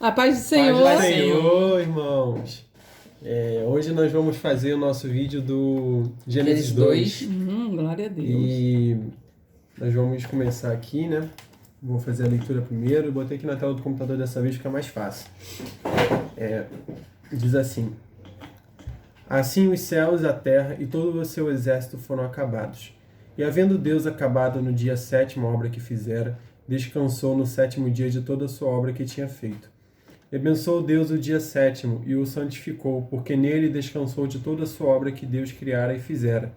A paz do Paz do Senhor. Senhor, irmãos. Hoje nós vamos fazer o nosso vídeo do Gênesis Gênesis 2. 2. Glória a Deus. E nós vamos começar aqui, né? Vou fazer a leitura primeiro. Eu botei aqui na tela do computador dessa vez, fica mais fácil. Diz assim: Assim os céus, a terra e todo o seu exército foram acabados. E havendo Deus acabado no dia sétimo a obra que fizera, descansou no sétimo dia de toda a sua obra que tinha feito. E abençoou Deus o dia sétimo e o santificou, porque nele descansou de toda a sua obra que Deus criara e fizera.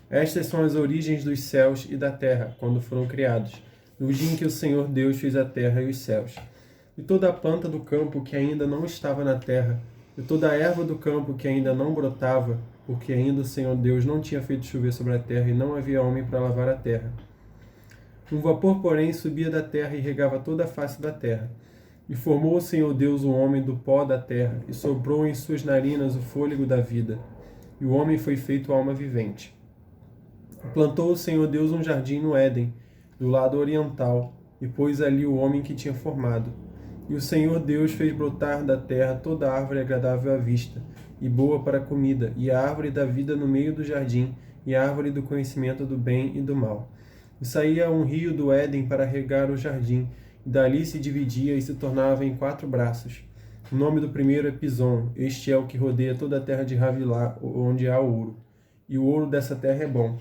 Estas são as origens dos céus e da terra, quando foram criados, no dia em que o Senhor Deus fez a terra e os céus. E toda a planta do campo que ainda não estava na terra, e toda a erva do campo que ainda não brotava, porque ainda o Senhor Deus não tinha feito chover sobre a terra e não havia homem para lavar a terra. Um vapor, porém, subia da terra e regava toda a face da terra. E formou o Senhor Deus o homem do pó da terra, e soprou em suas narinas o fôlego da vida. E o homem foi feito alma vivente. E plantou o Senhor Deus um jardim no Éden, do lado oriental, e pôs ali o homem que tinha formado. E o Senhor Deus fez brotar da terra toda árvore agradável à vista, e boa para a comida, e a árvore da vida no meio do jardim, e a árvore do conhecimento do bem e do mal. E saía um rio do Éden para regar o jardim, e dali se dividia e se tornava em 4 braços. O nome do primeiro é Pison, este é o que rodeia toda a terra de Havilá, onde há ouro. E o ouro dessa terra é bom.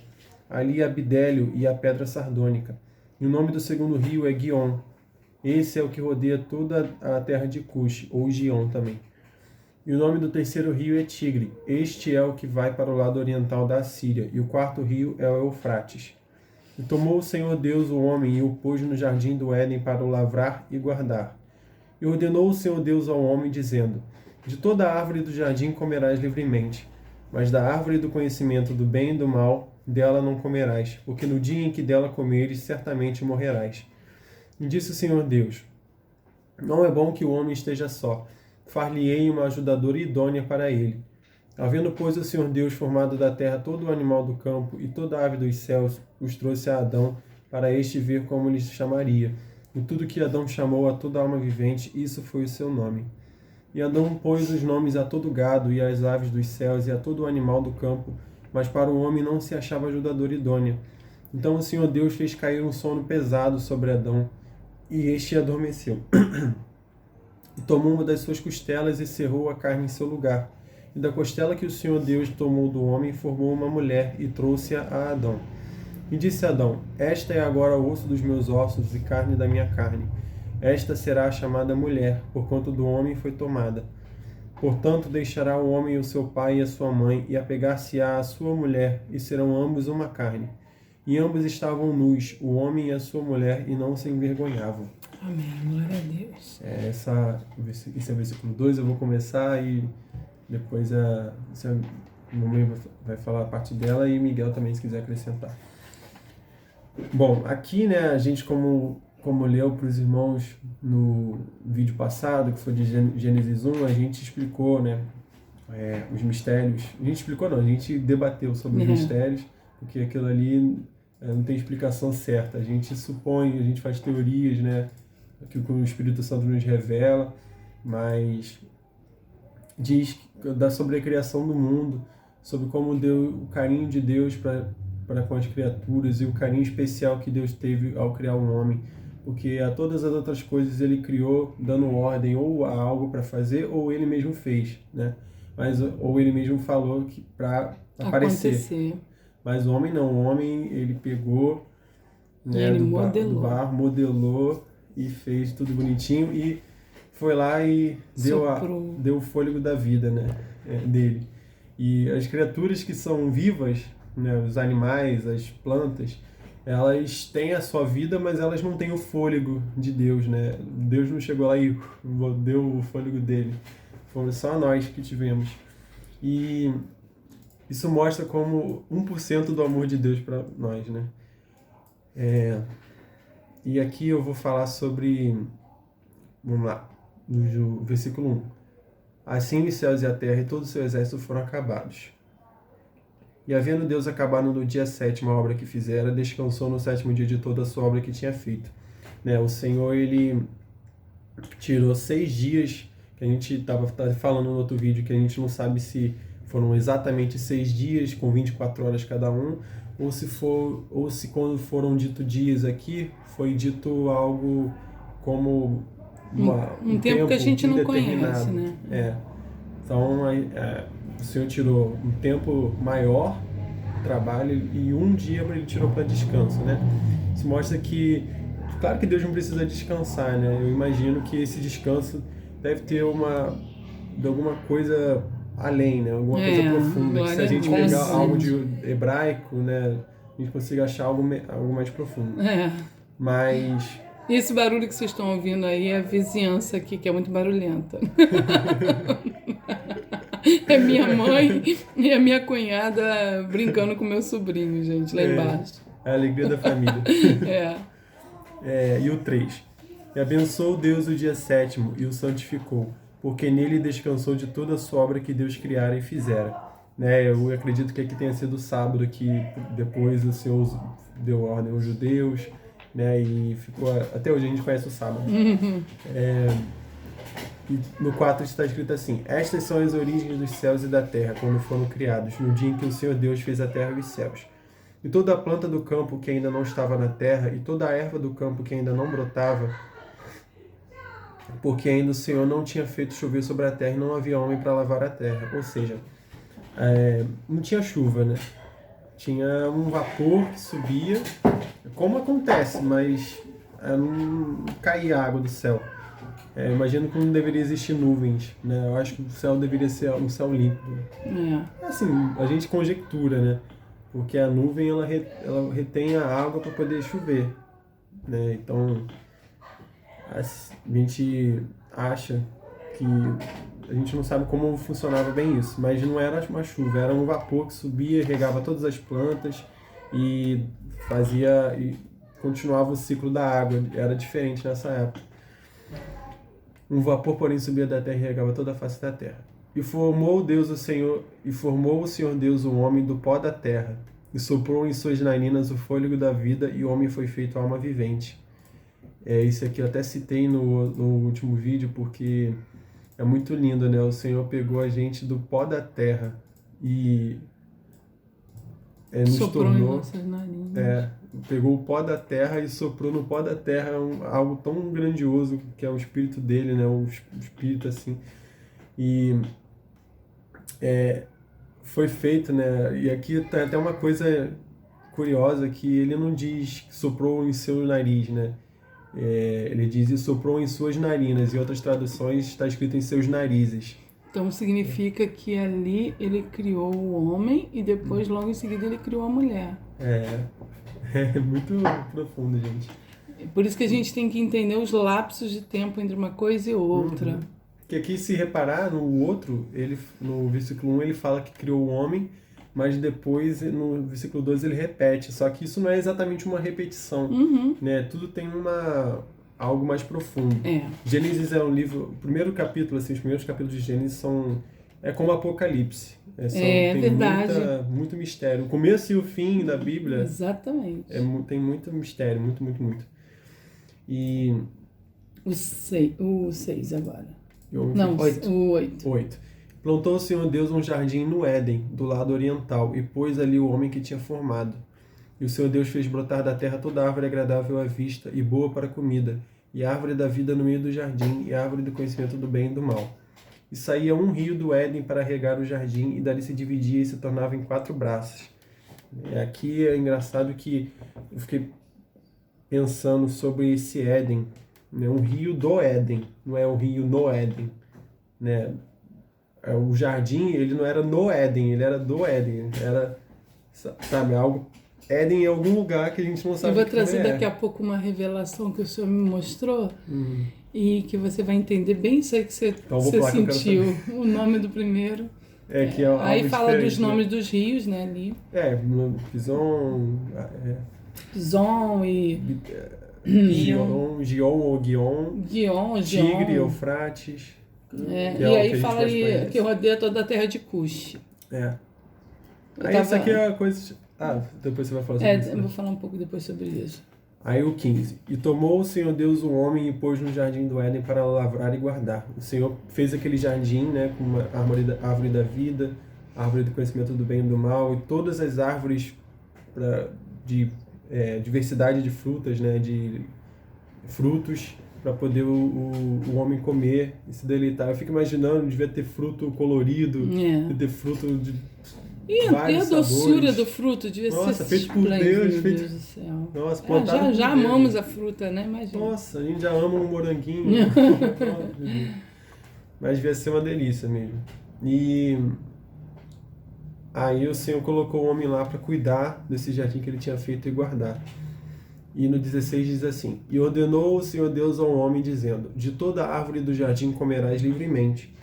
Ali há bidélio e a pedra sardônica. E o nome do segundo rio é Guion. Esse é o que rodeia toda a terra de Cush, ou Gion também. E o nome do terceiro rio é Tigre. Este é o que vai para o lado oriental da Assíria. E o quarto rio é o Eufrates. E tomou o Senhor Deus o homem e o pôs no jardim do Éden para o lavrar e guardar. E ordenou o Senhor Deus ao homem, dizendo: De toda a árvore do jardim comerás livremente, mas da árvore do conhecimento do bem e do mal, dela não comerás, porque no dia em que dela comeres, certamente morrerás. E disse o Senhor Deus: Não é bom que o homem esteja só. Far-lhe-ei uma ajudadora idônea para ele. Havendo, pois, o Senhor Deus formado da terra todo o animal do campo e toda a ave dos céus, os trouxe a Adão, para este ver como lhes chamaria. E tudo que Adão chamou a toda alma vivente, isso foi o seu nome. E Adão pôs os nomes a todo gado e às aves dos céus e a todo o animal do campo, mas para o homem não se achava ajudadora idônea. Então o Senhor Deus fez cair um sono pesado sobre Adão, e este adormeceu. E tomou uma das suas costelas e cerrou a carne em seu lugar. E da costela que o Senhor Deus tomou do homem, formou uma mulher e trouxe-a a Adão. E disse Adão: Esta é agora osso dos meus ossos e carne da minha carne. Esta será chamada mulher, porquanto do homem foi tomada. Portanto, deixará o homem o seu pai e a sua mãe, e apegar-se-á à sua mulher, e serão ambos uma carne. E ambos estavam nus, o homem e a sua mulher, e não se envergonhavam. Amém. Glória a Deus. Esse é o versículo 2, eu vou começar e depois a mamãe vai falar a parte dela e Miguel também, se quiser acrescentar. Bom, aqui, né, a gente como leu para os irmãos no vídeo passado, que foi de Gênesis 1, a gente explicou, né, os mistérios. A gente explicou não, a gente debateu sobre os mistérios, porque aquilo ali não tem explicação certa. A gente supõe, a gente faz teorias, né, aquilo que o Espírito Santo nos revela, mas diz sobre a criação do mundo, sobre como o carinho de Deus para com as criaturas e o carinho especial que Deus teve ao criar um homem, porque a todas as outras coisas ele criou dando ordem ou a algo para fazer ou ele mesmo fez, né? Ou ele mesmo falou que para aparecer. Mas o homem não, o homem ele pegou, né, do barro, modelou e fez tudo bonitinho e foi lá e deu o fôlego da vida, né, dele. E as criaturas que são vivas, né, os animais, as plantas, elas têm a sua vida, mas elas não têm o fôlego de Deus, né? Deus não chegou lá e deu o fôlego dele. Fomos só nós que tivemos. E isso mostra como 1% do amor de Deus para nós, né? E aqui eu vou falar sobre, vamos lá, no versículo 1. Assim os céus e a terra e todo o seu exército foram acabados. E havendo Deus acabado no dia sétimo a obra que fizera, descansou no sétimo dia de toda a sua obra que tinha feito. Né? O Senhor, ele tirou 6 dias, que a gente estava falando no outro vídeo, que a gente não sabe se foram exatamente 6 dias, com 24 horas cada um, ou se quando foram dito dias aqui, foi dito algo como um tempo que a gente não indeterminado. conhece, né? Então, o Senhor tirou um tempo maior de trabalho e um dia ele tirou para descanso, né? Isso mostra que, claro que Deus não precisa descansar, né? Eu imagino que esse descanso deve ter alguma coisa além, né? Alguma coisa profunda. Que se a gente pegar algo de hebraico, né? A gente consiga achar algo mais profundo. Mas... Esse barulho que vocês estão ouvindo aí é a vizinhança aqui, que é muito barulhenta. É minha mãe e a minha cunhada brincando com meu sobrinho, gente, lá embaixo. É a alegria da família. E o 3. E abençoou Deus o dia 7º e o santificou, porque nele descansou de toda a sua obra que Deus criara e fizera. Né? Eu acredito que aqui tenha sido o sábado que depois o Senhor deu ordem aos judeus, né? E ficou, até hoje a gente conhece o sábado. E no 4 está escrito assim: estas são as origens dos céus e da terra, quando foram criados, no dia em que o Senhor Deus fez a terra e os céus. E toda a planta do campo que ainda não estava na terra, e toda a erva do campo que ainda não brotava, porque ainda o Senhor não tinha feito chover sobre a terra e não havia homem para lavar a terra. Ou seja, não tinha chuva, né? Tinha um vapor que subia, como acontece, mas não caía água do céu. Imagino que não deveria existir nuvens, né? Eu acho que o céu deveria ser um céu límpido. Assim, a gente conjectura, né? Porque a nuvem ela retém a água para poder chover, né? Então a gente acha que a gente não sabe como funcionava bem isso, mas não era uma chuva, era um vapor que subia, regava todas as plantas e continuava o ciclo da água. Era diferente nessa época. Um vapor, porém, subia da terra e regava toda a face da terra. E formou o Senhor Deus o homem do pó da terra, e soprou em suas narinas o fôlego da vida, e o homem foi feito alma vivente. Isso aqui eu até citei no último vídeo, porque é muito lindo, né? O Senhor pegou a gente do pó da terra e nos soprou tornou... em nossas narinas. Pegou o pó da terra e soprou no pó da terra algo tão grandioso, que é o Espírito dele, né? Um Espírito assim. E foi feito, né? E aqui tem até uma coisa curiosa, que ele não diz que soprou em seu nariz, né? Ele diz e soprou em suas narinas. Em outras traduções está escrito em seus narizes. Então significa que ali ele criou o homem e depois, logo em seguida, ele criou a mulher. É muito profundo, gente. Por isso que a gente tem que entender os lapsos de tempo entre uma coisa e outra. Porque aqui, se reparar, no versículo 1 ele fala que criou o homem, mas depois no versículo 2 ele repete. Só que isso não é exatamente uma repetição, né? Tudo tem algo mais profundo. Gênesis é um livro, o primeiro capítulo, assim, os primeiros capítulos de Gênesis é como Apocalipse. Tem verdade. Muito mistério. O começo e o fim da Bíblia. Exatamente. Tem muito mistério, muito, muito, muito. E... O 6 agora. O 8. Plantou o Senhor Deus um jardim no Éden, do lado oriental, e pôs ali o homem que tinha formado. E o Senhor Deus fez brotar da terra toda árvore agradável à vista e boa para a comida, e a árvore da vida no meio do jardim, e a árvore do conhecimento do bem e do mal. E saía um rio do Éden para regar o jardim, e dali se dividia e se tornava em 4 braços. Aqui é engraçado que eu fiquei pensando sobre esse Éden, né? Um rio do Éden, não é um rio no Éden, né? O jardim, ele não era no Éden, ele era do Éden, era, sabe, algo... Éden em algum lugar que a gente não sabe. Eu vou trazer daqui a pouco uma revelação que o Senhor me mostrou e que você vai entender bem isso aí que você sentiu. O nome do primeiro. Aí fala dos nomes dos rios, né, ali. Pison... Pison e... Gion ou Guion. Tigre, Eufrates. E aí fala ali que rodeia toda a terra de Cush. Isso aqui é a coisa... depois você vai falar sobre isso. Eu vou falar um pouco depois sobre isso. Aí o 15. E tomou o Senhor Deus o homem e pôs no jardim do Éden para lavrar e guardar. O Senhor fez aquele jardim, né, com uma árvore da vida, árvore do conhecimento do bem e do mal, e todas as árvores de diversidade de frutas, né, de frutos, para poder o homem comer e se deleitar. Eu fico imaginando, devia ter fruto colorido, devia ter fruto de vários sabores. E a doçura do fruto devia ser feito por Deus, meu Deus do céu. Nossa, plantado já amamos a fruta, né? Imagina. Nossa, a gente já ama um moranguinho. Mas devia ser uma delícia mesmo. E aí o Senhor colocou o homem lá para cuidar desse jardim que ele tinha feito e guardar. E no 16 diz assim: E ordenou o Senhor Deus ao homem, dizendo: De toda árvore do jardim comerás livremente,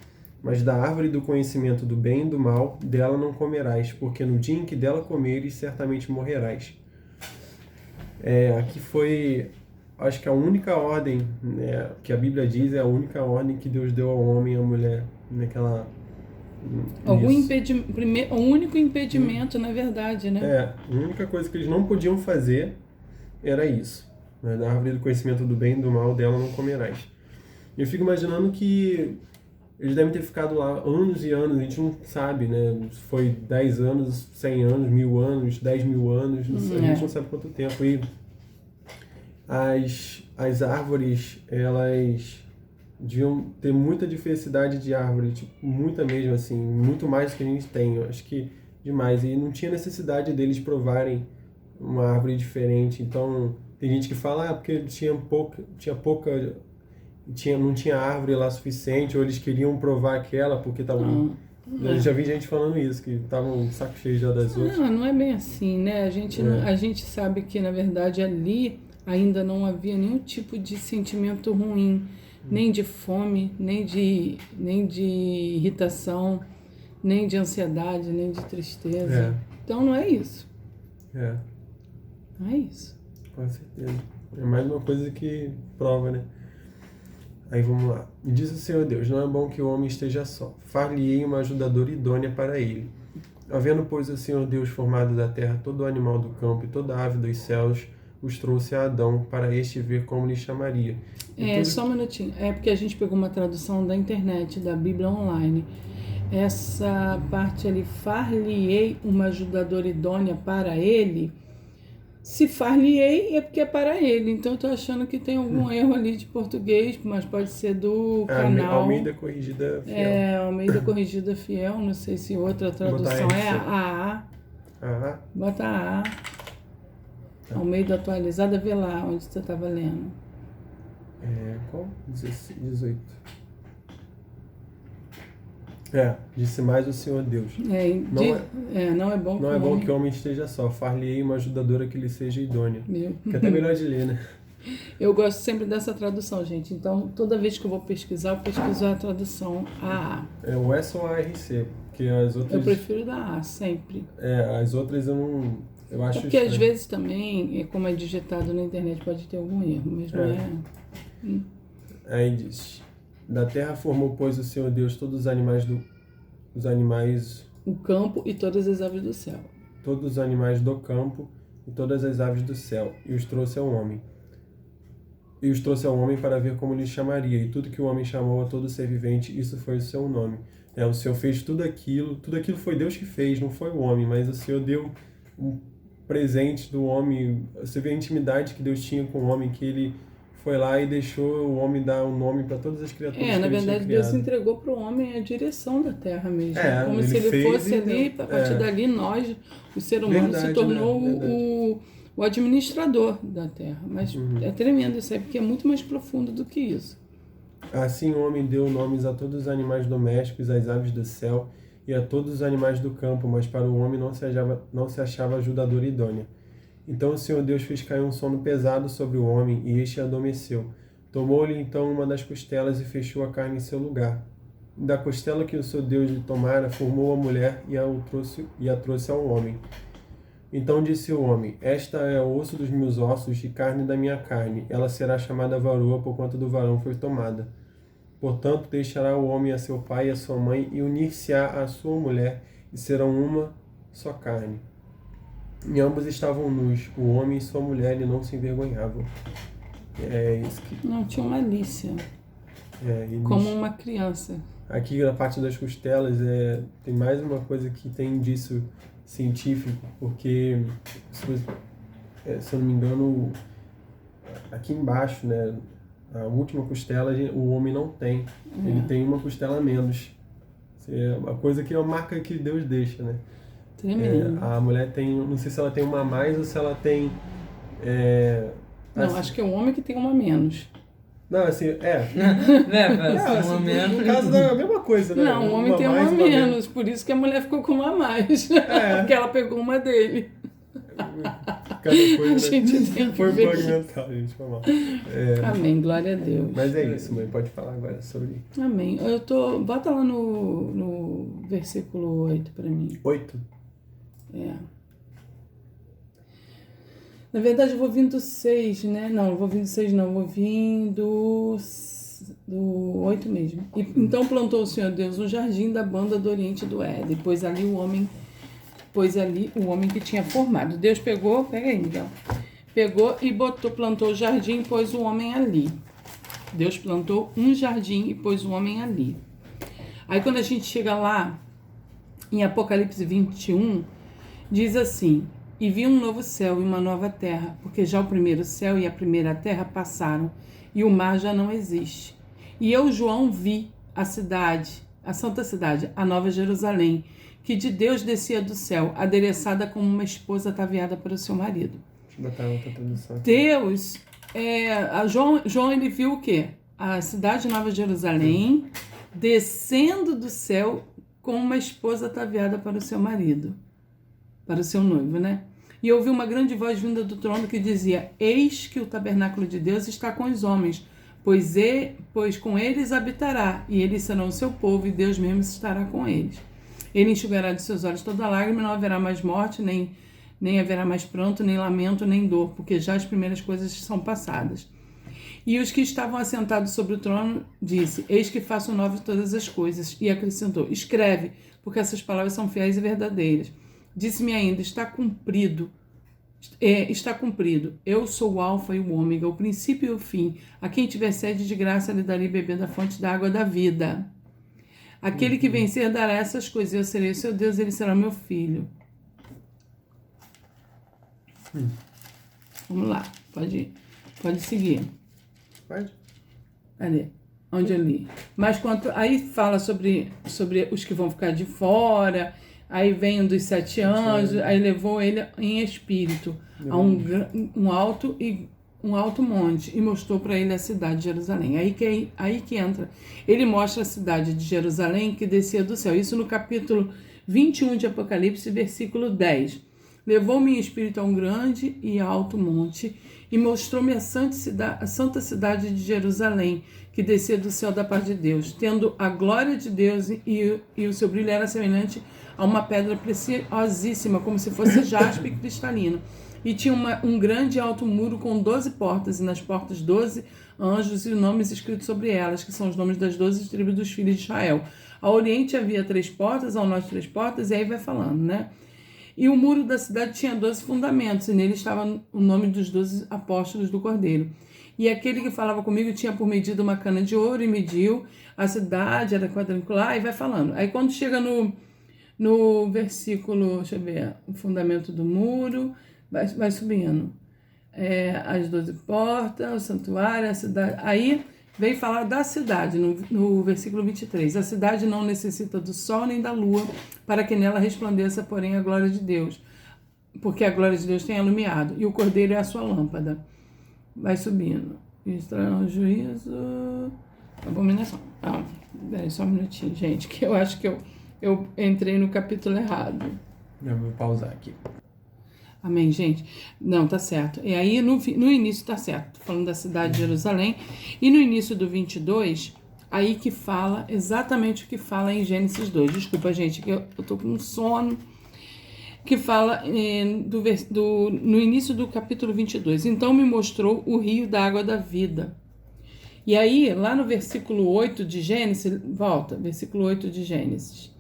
mas da árvore do conhecimento do bem e do mal, dela não comerás, porque no dia em que dela comeres, certamente morrerás. Aqui foi, acho que a única ordem, né, que a Bíblia diz, é a única ordem que Deus deu ao homem e à mulher naquela... O único impedimento, na verdade, né? A única coisa que eles não podiam fazer era isso. Né? Da árvore do conhecimento do bem e do mal, dela não comerás. Eu fico imaginando que eles devem ter ficado lá anos e anos, a gente não sabe, né? Se foi 10 anos, 100 anos, 1000 anos, 10 mil anos, a gente não sabe quanto tempo. E as árvores, elas deviam ter muita diversidade de árvore, tipo, muita mesmo, assim, muito mais do que a gente tem, eu acho que demais. E não tinha necessidade deles provarem uma árvore diferente. Então, tem gente que fala, porque não tinha árvore lá suficiente, ou eles queriam provar aquela porque estavam... Eu já vi gente falando isso, que estavam saco cheio já das outras. Não é bem assim, né? A gente sabe que, na verdade, ali ainda não havia nenhum tipo de sentimento ruim, nem de fome, nem de irritação, nem de ansiedade, nem de tristeza. Então não é isso. Não é isso. Com certeza. É mais uma coisa que prova, né? Aí vamos lá. E diz o Senhor Deus: Não é bom que o homem esteja só. Far-lhe-ei uma ajudadora idônea para ele. Havendo, pois, o Senhor Deus formado da terra todo o animal do campo e toda a ave dos céus, os trouxe a Adão, para este ver como lhe chamaria. Só um minutinho. É porque a gente pegou uma tradução da internet, da Bíblia Online. Essa parte ali, far-lhe-ei uma ajudadora idônea para ele. Se far-lhe-ei é porque é para ele. Então eu tô achando que tem algum erro ali de português, mas pode ser do canal. Almeida Corrigida Fiel. Almeida Corrigida Fiel. Não sei se outra tradução é a AA. Bota a AA. Almeida Atualizada, vê lá onde você estava lendo. Qual? 18. Disse mais o Senhor Deus. Não é bom que o homem esteja só. Far-lhe-ei uma ajudadora que lhe seja idônea. Que é até melhor de ler, né? Eu gosto sempre dessa tradução, gente. Então, toda vez que eu vou pesquisar, eu pesquiso a tradução AA. O S ou ARC, porque as outras... Eu prefiro da A, sempre. As outras eu não... Eu acho porque às vezes também, como é digitado na internet, pode ter algum erro, mas não é... Aí diz: Da terra formou, pois, o Senhor Deus todos os animais o campo e todas as aves do céu. Todos os animais do campo e todas as aves do céu, e os trouxe ao homem. E os trouxe ao homem para ver como lhe chamaria, e tudo que o homem chamou a todo ser vivente, isso foi o seu nome. O Senhor fez tudo aquilo foi Deus que fez, não foi o homem, mas o Senhor deu um presente do homem. Você vê a intimidade que Deus tinha com o homem, que ele foi lá e deixou o homem dar um nome para todas as criaturas que ele tinha criado. Na verdade, Deus entregou para o homem a direção da terra mesmo. Como se ele fosse ali, a partir dali, nós, o ser humano, se tornou o administrador da terra. Mas é tremendo isso aí, porque é muito mais profundo do que isso. Assim o homem deu nomes a todos os animais domésticos, às aves do céu e a todos os animais do campo, mas para o homem não se achava ajudadora idônea. Então o Senhor Deus fez cair um sono pesado sobre o homem, e este adormeceu. Tomou-lhe então uma das costelas e fechou a carne em seu lugar. Da costela que o Senhor Deus lhe tomara, formou a mulher e a trouxe ao homem. Então disse o homem: Esta é o osso dos meus ossos e carne da minha carne. Ela será chamada varoa, porquanto do varão foi tomada. Portanto, deixará o homem a seu pai e a sua mãe, e unir-se-á à sua mulher, e serão uma só carne. E ambos estavam nus, o homem e sua mulher, e não se envergonhavam. É isso que... Não, tinha malícia. Como uma criança. Aqui na parte das costelas tem mais uma coisa que tem indício científico, porque, se eu não me engano, aqui embaixo, né, a última costela, o homem não tem. Ele tem uma costela a menos. É uma coisa que é uma marca que Deus deixa, né? Tremendo. A mulher tem, não sei se ela tem uma a mais ou se ela tem... não, assim, acho que é o homem que tem uma a menos. Não, assim, uma menos. No caso é a mesma coisa, né? Não, o homem tem uma a menos, por isso que a mulher ficou com uma a mais. Porque ela pegou uma dele. Cada coisa, a gente tem que foi ver. fragmentar, gente, foi mal. Amém, glória a Deus. Mas é isso, mãe, pode falar agora sobre... Amém. Bota lá no versículo 8 para mim. 8? Na verdade, eu vou vir do 6, né? Não vou vir do 6, não. Vou vir do 8 mesmo. Então plantou o Senhor Deus um jardim da banda do oriente do Éden. Pois ali o homem que tinha formado. Deus pegou, pega aí, Miguel. Pegou e plantou o jardim e pôs o homem ali. Deus plantou um jardim e pôs o homem ali. Aí quando a gente chega lá, em Apocalipse 21, diz assim: e vi um novo céu e uma nova terra, porque já o primeiro céu e a primeira terra passaram, e o mar já não existe. E eu, João, vi a cidade, a santa cidade, a nova Jerusalém, que de Deus descia do céu, adereçada como uma esposa ataviada para o seu marido. Deixa eu botar outra tradução aqui. Deus, João ele viu o quê? A cidade Nova Jerusalém descendo do céu com uma esposa ataviada para o seu marido, para o seu noivo, né? E ouvi uma grande voz vinda do trono que dizia: eis que o tabernáculo de Deus está com os homens, pois com eles habitará, e eles serão o seu povo, e Deus mesmo estará com eles. Ele enxugará de seus olhos toda lágrima, não haverá mais morte, nem haverá mais pranto, nem lamento, nem dor, porque já as primeiras coisas são passadas. E os que estavam assentados sobre o trono disse: eis que faço novas todas as coisas. E acrescentou: escreve, porque essas palavras são fiéis e verdadeiras. Disse-me ainda: está cumprido. Eu sou o alfa e o ômega, o princípio e o fim. A quem tiver sede, de graça lhe darei beber da fonte da água da vida. Aquele que vencer dará essas coisas. Eu serei seu Deus, ele será meu filho. Vamos lá, pode seguir. Pode? Cadê? Onde eu li? Mas aí fala sobre os que vão ficar de fora. Aí vem um dos 7 anjos. Aí levou ele em espírito a um alto monte e mostrou para ele a cidade de Jerusalém. Aí que entra. Ele mostra a cidade de Jerusalém que descia do céu. Isso no capítulo 21 de Apocalipse, versículo 10. Levou-me em espírito a um grande e alto monte e mostrou-me a santa cidade de Jerusalém, que descia do céu da parte de Deus, tendo a glória de Deus, e o seu brilho era semelhante a uma pedra preciosíssima, como se fosse jaspe cristalino. E tinha um grande e alto muro com 12 portas, e nas portas 12 anjos e nomes escritos sobre elas, que são os nomes das 12 tribos dos filhos de Israel. Ao oriente havia 3 portas, ao norte 3 portas, e aí vai falando, né? E o muro da cidade tinha 12 fundamentos, e nele estava o nome dos 12 apóstolos do Cordeiro. E aquele que falava comigo tinha por medida uma cana de ouro, e mediu a cidade, era quadrangular, e vai falando. Aí quando chega no versículo, deixa eu ver, o fundamento do muro, vai subindo. As 12 portas, o santuário, a cidade. Aí vem falar da cidade, no versículo 23. A cidade não necessita do sol nem da lua, para que nela resplandeça, porém, a glória de Deus. Porque a glória de Deus tem alumiado, e o cordeiro é a sua lâmpada. Vai subindo. Estranho juízo. Abominação. Peraí, só um minutinho, gente, que eu acho que eu entrei no capítulo errado. Eu vou pausar aqui. Amém, gente? Não, tá certo. E aí, no início tá certo. Tô falando da cidade de Jerusalém. E no início do 22, aí que fala exatamente o que fala em Gênesis 2. Desculpa, gente, que eu tô com sono. Que fala no início do capítulo 22. Então me mostrou o rio da água da vida. E aí, lá no versículo 8 de Gênesis, volta, versículo 8 de Gênesis.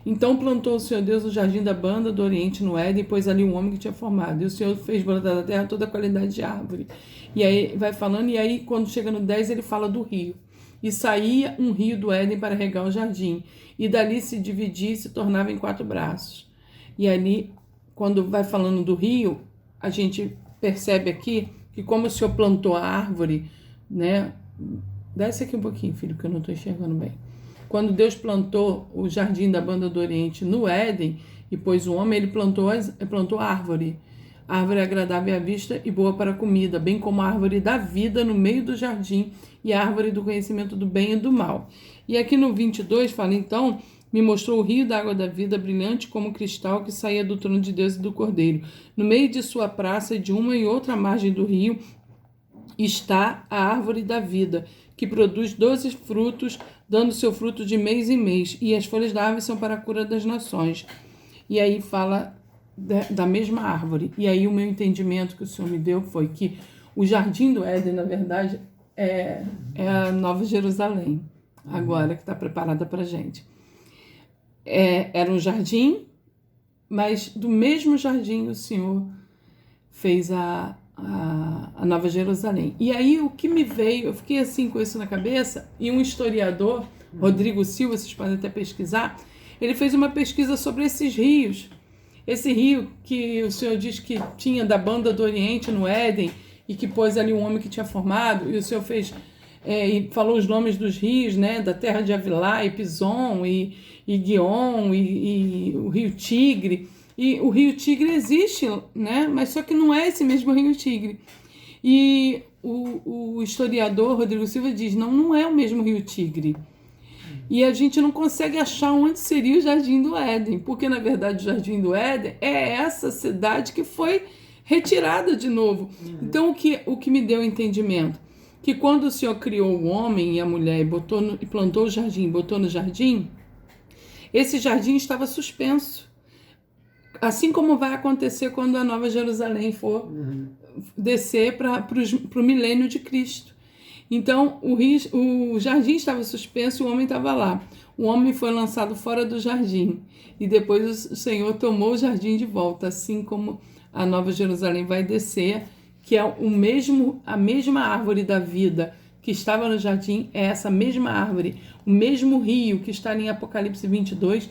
Então plantou o Senhor Deus o jardim da banda do Oriente no Éden, e pôs ali um homem que tinha formado. E o Senhor fez brotar da terra toda a qualidade de árvore. E aí vai falando, e aí quando chega no 10 ele fala do rio. E saía um rio do Éden para regar o jardim, e dali se dividia e se tornava em 4 braços. E ali, quando vai falando do rio, a gente percebe aqui que como o Senhor plantou a árvore, né? Desce aqui um pouquinho, filho, que eu não estou enxergando bem. Quando Deus plantou o jardim da banda do Oriente no Éden e pôs o homem, ele plantou a árvore. A árvore agradável à vista e boa para a comida, bem como a árvore da vida no meio do jardim e a árvore do conhecimento do bem e do mal. E aqui no 22 fala, então, me mostrou o rio da água da vida, brilhante como cristal, que saía do trono de Deus e do Cordeiro. No meio de sua praça, de uma e outra margem do rio, está a árvore da vida, que produz 12 frutos, dando seu fruto de mês em mês, e as folhas da árvore são para a cura das nações. E aí fala da mesma árvore. E aí o meu entendimento que o Senhor me deu foi que o jardim do Éden, na verdade, é a Nova Jerusalém, agora que está preparada para a gente. Era um jardim, mas do mesmo jardim o Senhor fez a Nova Jerusalém. E aí o que me veio, eu fiquei assim com isso na cabeça, e um historiador, Rodrigo Silva, vocês podem até pesquisar, ele fez uma pesquisa sobre esses rios. Esse rio que o Senhor diz que tinha da banda do Oriente no Éden, e que pôs ali um homem que tinha formado, e o Senhor fez, e falou os nomes dos rios, né, da terra de Avilá, e Pison, e Guion, e o rio Tigre. E o rio Tigre existe, né, mas só que não é esse mesmo rio Tigre. E o historiador Rodrigo Silva diz, não é o mesmo rio Tigre. E a gente não consegue achar onde seria o Jardim do Éden, porque na verdade o Jardim do Éden é essa cidade que foi retirada de novo. Então o que me deu entendimento? Que quando o Senhor criou o homem e a mulher e plantou o jardim, botou no jardim, esse jardim estava suspenso. Assim como vai acontecer quando a Nova Jerusalém for descer para o milênio de Cristo. Então, o jardim estava suspenso e o homem estava lá. O homem foi lançado fora do jardim. E depois o Senhor tomou o jardim de volta, assim como a Nova Jerusalém vai descer, que é a mesma árvore da vida que estava no jardim, é essa mesma árvore. O mesmo rio que está em Apocalipse 22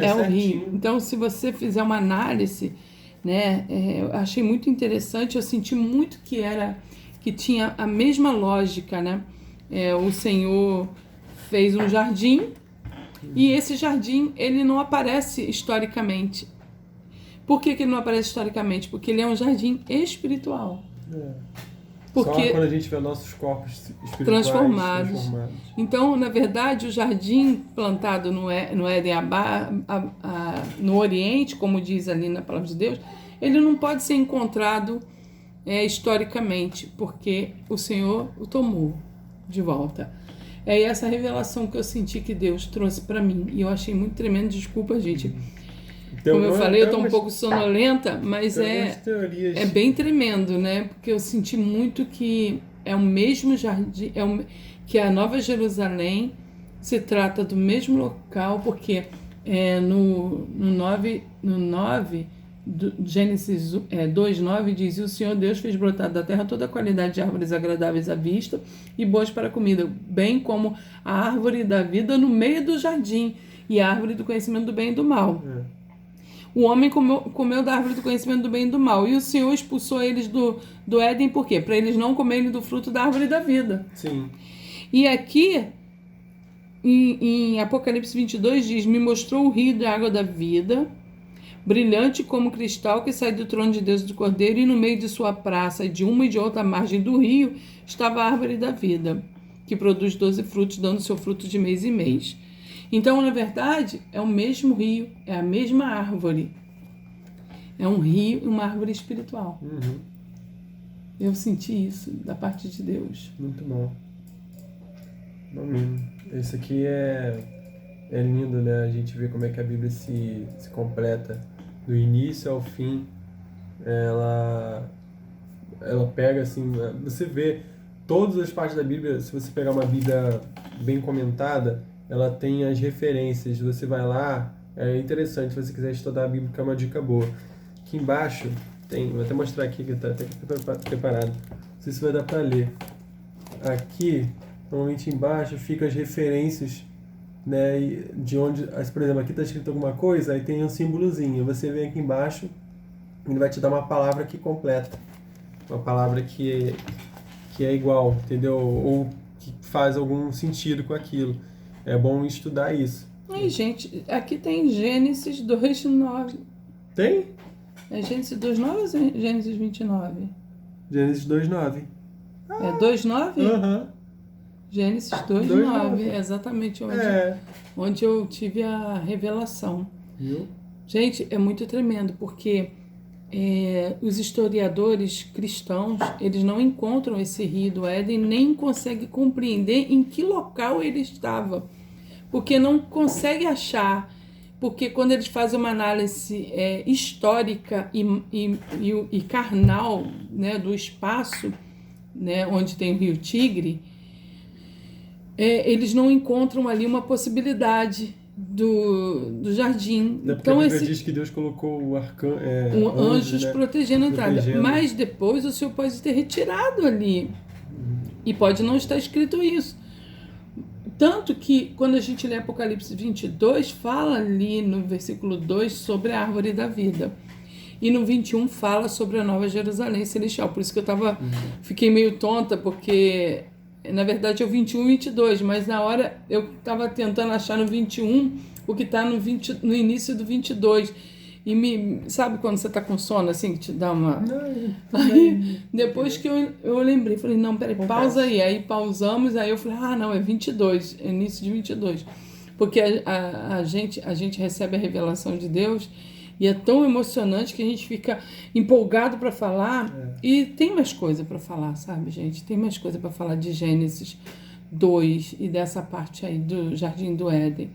é o rio. Então, se você fizer uma análise, né, eu achei muito interessante, eu senti muito que tinha a mesma lógica, né? O Senhor fez um jardim e esse jardim, ele não aparece historicamente. Por que ele não aparece historicamente? Porque ele é um jardim espiritual. Porque só quando a gente vê nossos corpos espirituais transformados. Então, na verdade, o jardim plantado no Éden, no Oriente, como diz ali na Palavra de Deus, ele não pode ser encontrado historicamente, porque o Senhor o tomou de volta. É essa revelação que eu senti que Deus trouxe para mim. E eu achei muito tremendo. Desculpa, gente. Como eu falei, eu estou um pouco sonolenta, mas é bem tremendo, né? Porque eu senti muito que é o mesmo jardim, que a Nova Jerusalém se trata do mesmo local, porque no 9, Gênesis 2:9 diz, e o Senhor Deus fez brotar da terra toda a qualidade de árvores agradáveis à vista e boas para a comida, bem como a árvore da vida no meio do jardim e a árvore do conhecimento do bem e do mal. O homem comeu da árvore do conhecimento do bem e do mal, e o Senhor expulsou eles do Éden, por quê? Para eles não comerem do fruto da árvore da vida. Sim. E aqui, em Apocalipse 22 diz, me mostrou o rio da água da vida, brilhante como cristal, que sai do trono de Deus e do Cordeiro, e no meio de sua praça, de uma e de outra margem do rio, estava a árvore da vida, que produz 12 frutos, dando seu fruto de mês em mês. Então, na verdade, é o mesmo rio, é a mesma árvore. É um rio e uma árvore espiritual. Eu senti isso da parte de Deus. Muito bom. Amém. Esse aqui é lindo, né? A gente vê como é que a Bíblia se completa. Do início ao fim, ela pega assim, você vê todas as partes da Bíblia, se você pegar uma Bíblia bem comentada, ela tem as referências, você vai lá, É interessante se você quiser estudar a Bíblia, que é uma dica boa. Aqui embaixo tem, vou até mostrar aqui que está até preparado. Não sei se vai dar para ler. Aqui, normalmente embaixo, ficam as referências, né, de onde, por exemplo, aqui está escrito alguma coisa, aí tem um símbolozinho. Você vem aqui embaixo, ele vai te dar uma palavra que completa, uma palavra que é igual, entendeu? Ou que faz algum sentido com aquilo. É bom estudar isso. Ai, gente, aqui tem Gênesis 2:9. Tem? É Gênesis 2:9 ou Gênesis 29? Gênesis 2:9. É 2:9? Aham. Gênesis 2:9, é exatamente onde eu tive a revelação. Viu? Gente, é muito tremendo, porque os historiadores cristãos, eles não encontram esse rio do Éden, nem conseguem compreender em que local ele estava, porque não consegue achar, porque quando eles fazem uma análise histórica e carnal, né, do espaço, né, onde tem o rio Tigre, eles não encontram ali uma possibilidade do jardim. Então, a Bíblia diz que Deus colocou anjos, né, protegendo a entrada. Mas depois o Senhor pode ter retirado ali. E pode não estar escrito isso. Tanto que, quando a gente lê Apocalipse 22, fala ali no versículo 2 sobre a árvore da vida. E no 21 fala sobre a Nova Jerusalém Celestial. Por isso que eu fiquei meio tonta, porque na verdade é o 21 e 22, mas na hora eu estava tentando achar no 21 o que está no início do 22. E sabe quando você está com sono, assim, que te dá uma... Aí, depois que eu lembrei, falei, não, peraí, pausa aí. Aí pausamos, aí eu falei, não, é 22, é início de 22. Porque a gente recebe a revelação de Deus e é tão emocionante que a gente fica empolgado para falar. E tem mais coisa para falar, sabe, gente? Tem mais coisa para falar de Gênesis 2 e dessa parte aí do Jardim do Éden.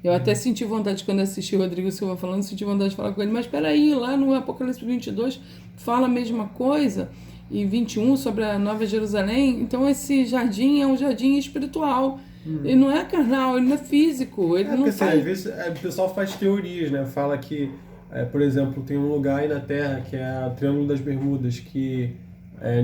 Eu até senti vontade, quando assisti o Rodrigo Silva falando, senti vontade de falar com ele, mas peraí, lá no Apocalipse 22 fala a mesma coisa, e 21 sobre a Nova Jerusalém. Então esse jardim é um jardim espiritual. Ele não é carnal, ele não é físico. Ele não porque assim, às vezes o pessoal faz teorias, né? Fala que, por exemplo, tem um lugar aí na Terra que é o Triângulo das Bermudas, que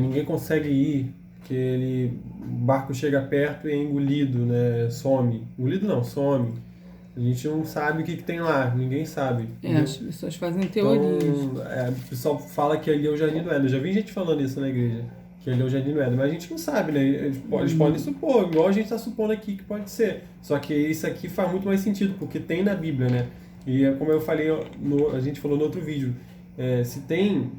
ninguém consegue ir, que o barco chega perto e é engolido, né? Some. Engolido não, some. A gente não sabe o que tem lá, ninguém sabe. As pessoas fazem teorias. Então, o pessoal fala que ali é o Jardim do Éden. Eu já vi gente falando isso na igreja, que ali é o Jardim do Éden, mas a gente não sabe, né? Eles podem supor, igual a gente está supondo aqui que pode ser. Só que isso aqui faz muito mais sentido, porque tem na Bíblia, né? E como eu falei, a gente falou no outro vídeo, se tem,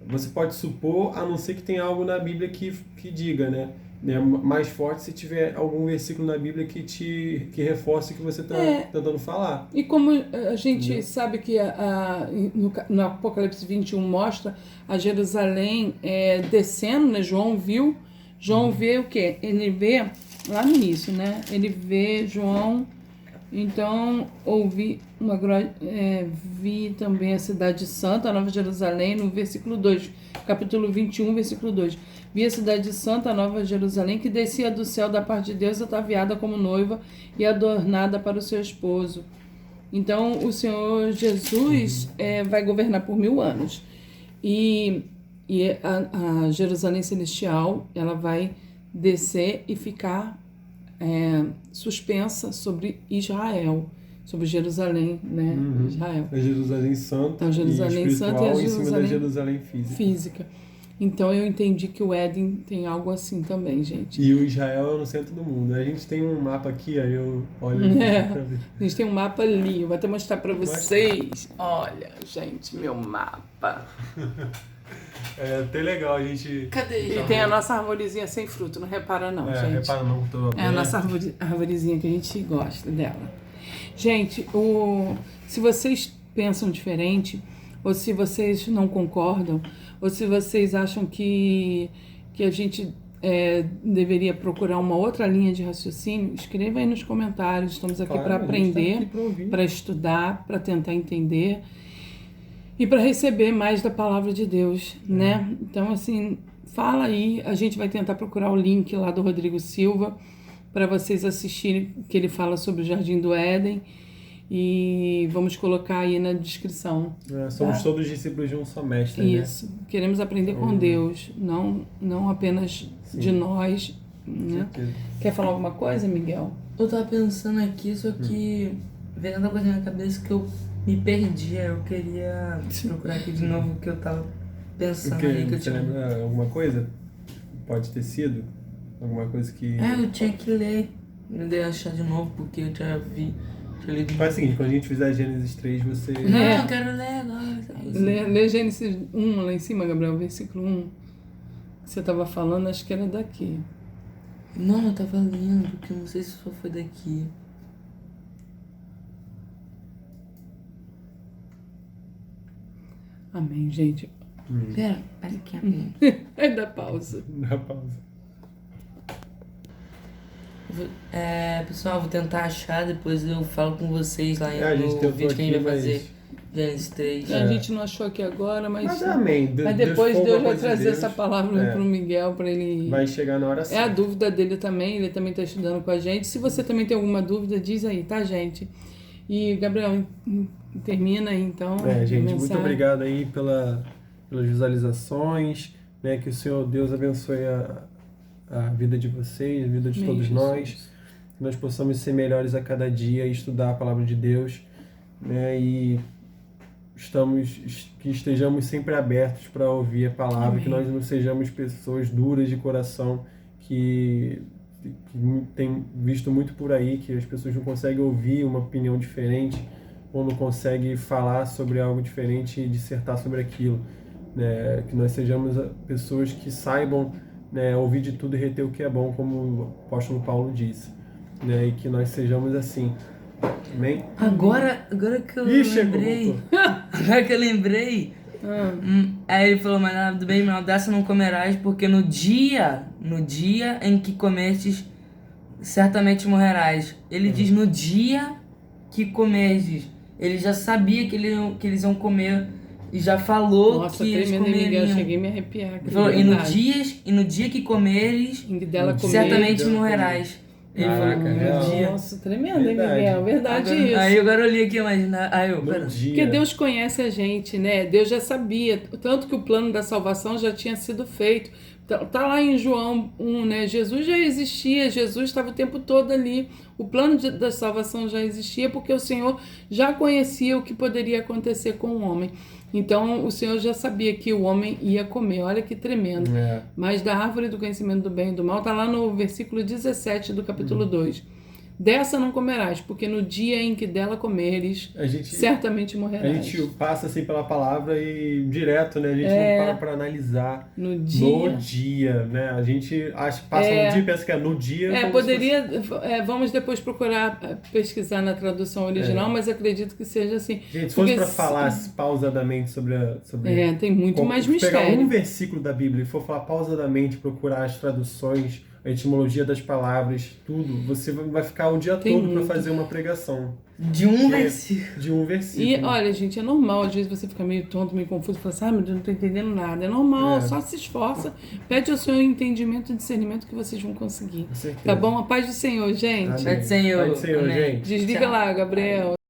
você pode supor, a não ser que tenha algo na Bíblia que diga, né? Mais forte se tiver algum versículo na Bíblia que reforce o que você está tentando falar. E como a gente sabe que no Apocalipse 21 mostra a Jerusalém descendo, né? João vê o quê? Ele vê lá no início, né? Ele vê João, então vi também a cidade santa, a Nova Jerusalém, no versículo 2, capítulo 21, versículo 2. Vi a cidade santa, a Nova Jerusalém, que descia do céu da parte de Deus, ataviada como noiva e adornada para o seu esposo. Então, o Senhor Jesus vai governar por 1000 anos. E a Jerusalém Celestial, ela vai descer e ficar suspensa sobre Israel, sobre Jerusalém, né? Israel. A Jerusalém Santa, a Jerusalém Santa e a Jerusalém em cima da Jerusalém física. Então eu entendi que o Éden tem algo assim também, gente. E o Israel é no centro do mundo. A gente tem um mapa aqui, aí eu olho. A gente tem um mapa ali, eu vou até mostrar pra vocês. Olha, gente, meu mapa. É até legal a gente... Cadê? E tem a nossa arvorezinha sem fruto, não repara não, gente. Repara não, tô a nossa arvorezinha que a gente gosta dela. Gente, se vocês pensam diferente, ou se vocês não concordam, ou se vocês acham que a gente deveria procurar uma outra linha de raciocínio, escreva aí nos comentários. Estamos aqui para aprender, para estudar, para tentar entender e para receber mais da palavra de Deus, né? Então, assim, fala aí, a gente vai tentar procurar o link lá do Rodrigo Silva para vocês assistirem, que ele fala sobre o Jardim do Éden. E vamos colocar aí na descrição. Somos todos discípulos de um só mestre, Isso. Né? Queremos aprender com Deus, não apenas de nós. Né? Quer falar alguma coisa, Miguel? Eu tava pensando aqui, só que veio tanta coisa na minha cabeça que eu me perdi. Eu queria procurar aqui de novo o que eu tava pensando aí. Que eu tinha... lembra alguma coisa? Pode ter sido? Alguma coisa que... eu tinha que ler. Não dei achar de novo, porque eu já vi... Faz o seguinte, quando a gente fizer Gênesis 3, você... Não, eu quero ler agora. Lê Gênesis 1 lá em cima, Gabriel, versículo 1. Que você estava falando, acho que era daqui. Não, eu tava lendo, porque eu não sei se só foi daqui. Amém, gente. Pera aqui, amém. Dá pausa. Dá pausa. Pessoal, vou tentar achar, depois eu falo com vocês lá no vídeo que a gente vai fazer. Gênesis 3. A gente não achou aqui agora, mas amém. Mas depois Deus vai trazer essa palavra para o Miguel, para ele... Vai chegar na hora certa. É a dúvida dele também, ele também está estudando com a gente. Se você também tem alguma dúvida, diz aí, tá, gente? E, Gabriel, termina aí, então. Gente, muito obrigado aí pelas visualizações, né? Que o Senhor Deus abençoe a vida de vocês, a vida de todos nós, que nós possamos ser melhores a cada dia e estudar a palavra de Deus, né? E que estejamos sempre abertos para ouvir a palavra, Amém. Que nós não sejamos pessoas duras de coração, que tem visto muito por aí, que as pessoas não conseguem ouvir uma opinião diferente, ou não conseguem falar sobre algo diferente e dissertar sobre aquilo, né? Que nós sejamos pessoas que saibam, né, ouvir de tudo e reter o que é bom, como o apóstolo Paulo disse, né, e que nós sejamos assim. Amém? Agora que eu lembrei. Agora que eu lembrei. Aí ele falou, mas nada do bem, mal dessa não comerás, porque no dia em que comerdes, certamente morrerás. Ele diz no dia que comerdes. Ele já sabia que eles iam comer. E já falou que eles comeriam. Miguel, eu cheguei a me arrepiar. Falou, e no dia que comeres, certamente morrerás. Nossa, tremendo, hein, Miguel? Verdade isso. Aí agora eu li aqui, mas... Porque Deus conhece a gente, né? Deus já sabia. Tanto que o plano da salvação já tinha sido feito. Tá lá em João 1, né? Jesus já existia, Jesus estava o tempo todo ali. O plano da salvação já existia porque o Senhor já conhecia o que poderia acontecer com o homem. Então, o Senhor já sabia que o homem ia comer. Olha que tremendo. Mas da árvore do conhecimento do bem e do mal, está lá no versículo 17 do capítulo 2. Dessa não comerás, porque no dia em que dela comeres, certamente morrerás. A gente passa assim pela palavra e direto, né? A gente não para analisar no dia, né? A gente passa um dia e pensa que é no dia. Vamos depois procurar pesquisar na tradução original, mas acredito que seja assim. Gente, se fosse para falar pausadamente sobre tem muito mais mistério. Pegar um versículo da Bíblia e for falar pausadamente, procurar as traduções, a etimologia das palavras, tudo, você vai ficar o dia todo para fazer uma pregação. De um versículo. De um versículo. E olha, gente, é normal, às vezes você fica meio tonto, meio confuso, fala assim, meu Deus, não tô entendendo nada. É normal, só se esforça, pede ao Senhor entendimento e discernimento que vocês vão conseguir. Tá bom? A paz do Senhor, gente. Paz do Senhor, gente. Desliga lá, Gabriel.